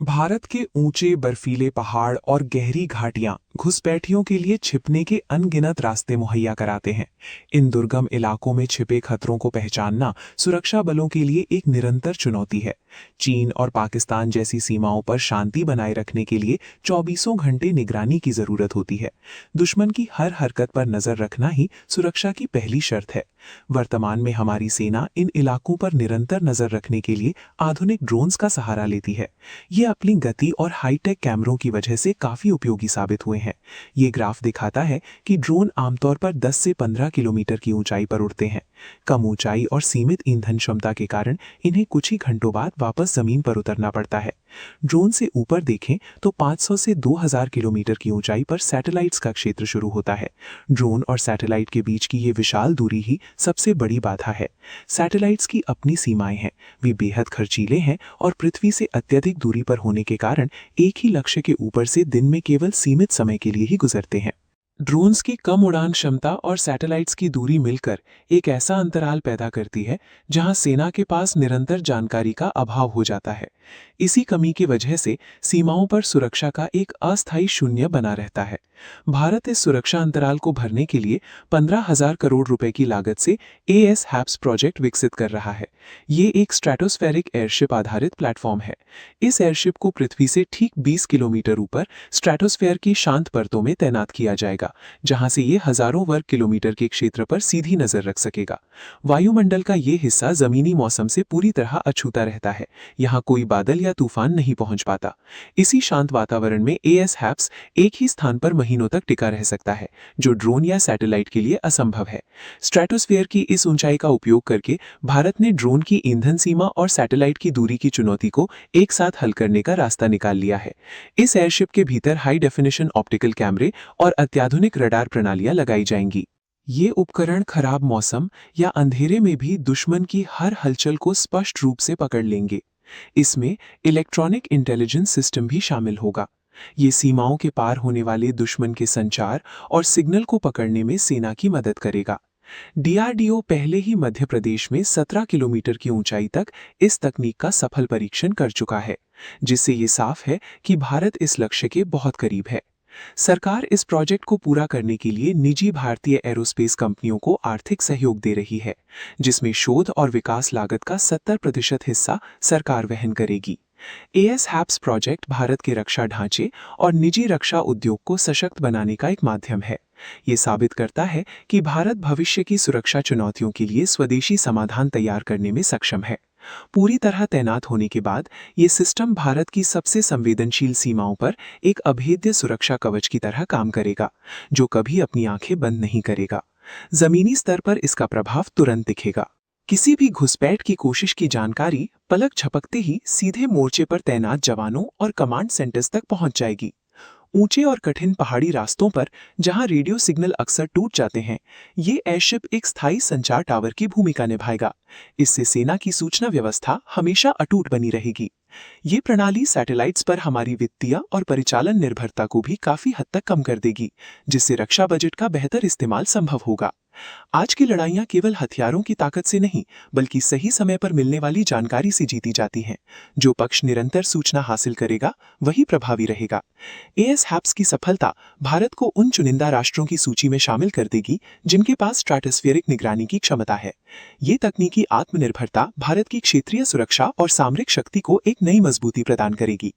भारत के ऊंचे बर्फीले पहाड़ और गहरी घाटियां घुसपैठियों के लिए छिपने के अनगिनत रास्ते मुहैया कराते हैं। इन दुर्गम इलाकों में छिपे खतरों को पहचानना सुरक्षा बलों के लिए एक निरंतर चुनौती है। चीन और पाकिस्तान जैसी सीमाओं पर शांति बनाए रखने के लिए चौबीसों घंटे निगरानी की जरूरत होती है। दुश्मन की हर हरकत पर नजर रखना ही सुरक्षा की पहली शर्त है। वर्तमान में हमारी सेना इन इलाकों पर निरंतर नजर रखने के लिए आधुनिक ड्रोन्स का सहारा लेती है। ये अपनी गति और हाईटेक कैमरों की वजह से काफी उपयोगी साबित हुए हैं। ये ग्राफ दिखाता है कि ड्रोन आमतौर पर 10 से 15 किलोमीटर की ऊंचाई पर उड़ते हैं। कम ऊंचाई और सीमित ईंधन क्षमता के कारण इन्हें कुछ ही घंटों बाद वापस जमीन पर उतरना पड़ता है। ड्रोन से ऊपर देखें तो 500 से 2000 किलोमीटर की ऊंचाई पर सैटेलाइट्स का क्षेत्र शुरू होता है। ड्रोन और सैटेलाइट के बीच की ये विशाल दूरी ही सबसे बड़ी बाधा है। सैटेलाइट्स की अपनी सीमाएं हैं, वे बेहद खर्चीले हैं और पृथ्वी से अत्यधिक दूरी पर होने के कारण एक ही लक्ष्य के ऊपर से दिन में केवल सीमित समय के लिए ही गुजरते हैं। ड्रोन्स की कम उड़ान क्षमता और सैटेलाइट्स की दूरी मिलकर एक ऐसा अंतराल पैदा करती है जहां सेना के पास निरंतर जानकारी का अभाव हो जाता है। इसी कमी की वजह से सीमाओं पर सुरक्षा का एक अस्थायी शून्य बना रहता है। भारत इस सुरक्षा अंतराल को भरने के लिए 15,000 करोड़ रुपए की लागत से AS-HAPS प्रोजेक्ट विकसित कर रहा है। ये एक स्ट्रैटोस्फेरिक एयरशिप आधारित प्लेटफॉर्म है। इस एयरशिप को पृथ्वी से ठीक 20 किलोमीटर ऊपर स्ट्रैटोस्फेयर की शांत परतों में तैनात किया जाएगा, जहां से ये हजारों वर्ग किलोमीटर के क्षेत्र पर सीधी नजर रख सकेगा। वायुमंडल का ये हिस्सा जमीनी मौसम से पूरी तरह अछूता रहता है। यहाँ कोई बादल या तूफान नहीं पहुंच पाता। इसी शांत वातावरण में AS-HAPS एक ही स्थान पर महीनों तक टिका रह सकता है, जो ड्रोन या सैटेलाइट के लिए असंभव है। स्ट्रैटोस्फेयर की इस ऊंचाई का उपयोग करके भारत ने ड्रोन की ईंधन सीमा और सैटेलाइट की दूरी की चुनौती को एक साथ हल करने का रास्ता निकाल लिया है। इस एयरशिप के भीतर हाई डेफिनेशन ऑप्टिकल कैमरे और अत्याधुनिक रडार प्रणालियां लगाई जाएंगी। ये उपकरण खराब मौसम या अंधेरे में भी दुश्मन की हर हलचल को स्पष्ट रूप से पकड़ लेंगे। इसमें इलेक्ट्रॉनिक इंटेलिजेंस सिस्टम भी शामिल होगा। ये सीमाओं के पार होने वाले दुश्मन के संचार और सिग्नल को पकड़ने में सेना की मदद करेगा। DRDO पहले ही मध्य प्रदेश में 17 किलोमीटर की ऊंचाई तक इस तकनीक का सफल परीक्षण कर चुका है, जिससे ये साफ है कि भारत इस लक्ष्य के बहुत करीब है। सरकार इस प्रोजेक्ट को पूरा करने के लिए निजी भारतीय एरोस्पेस कंपनियों को आर्थिक सहयोग दे रही है, जिसमें शोध और विकास लागत का 70% हिस्सा सरकार वहन करेगी। AS-HAPS प्रोजेक्ट भारत के रक्षा ढांचे और निजी रक्षा उद्योग को सशक्त बनाने का एक माध्यम है। ये साबित करता है कि भारत भविष्य की सुरक्षा चुनौतियों के लिए स्वदेशी समाधान तैयार करने में सक्षम है। पूरी तरह तैनात होने के बाद ये सिस्टम भारत की सबसे संवेदनशील सीमाओं पर एक अभेद्य सुरक्षा कवच की तरह काम करेगा, जो कभी अपनी आंखें बंद नहीं करेगा। जमीनी स्तर पर इसका प्रभाव तुरंत दिखेगा। किसी भी घुसपैठ की कोशिश की जानकारी पलक झपकते ही सीधे मोर्चे पर तैनात जवानों और कमांड सेंटर्स तक पहुंच जाएगी। ऊंचे और कठिन पहाड़ी रास्तों पर जहां रेडियो सिग्नल अक्सर टूट जाते हैं, ये एयरशिप एक स्थायी संचार टावर की भूमिका निभाएगा। इससे सेना की सूचना व्यवस्था हमेशा अटूट बनी रहेगी। ये प्रणाली सैटेलाइट्स पर हमारी वित्तीय और परिचालन निर्भरता को भी काफी हद तक कम कर देगी, जिससे रक्षा बजट का बेहतर इस्तेमाल संभव होगा। आज की लड़ाइयां केवल हथियारों की ताकत से नहीं, बल्कि सही समय पर मिलने वाली जानकारी से जीती जाती हैं। जो पक्ष निरंतर सूचना हासिल करेगा, वही प्रभावी रहेगा। AS-HAPS की सफलता भारत को उन चुनिंदा राष्ट्रों की सूची में शामिल कर देगी जिनके पास स्ट्रैटोस्फेरिक निगरानी की क्षमता है। ये तकनीकी आत्मनिर्भरता भारत की क्षेत्रीय सुरक्षा और सामरिक शक्ति को एक नई मजबूती प्रदान करेगी।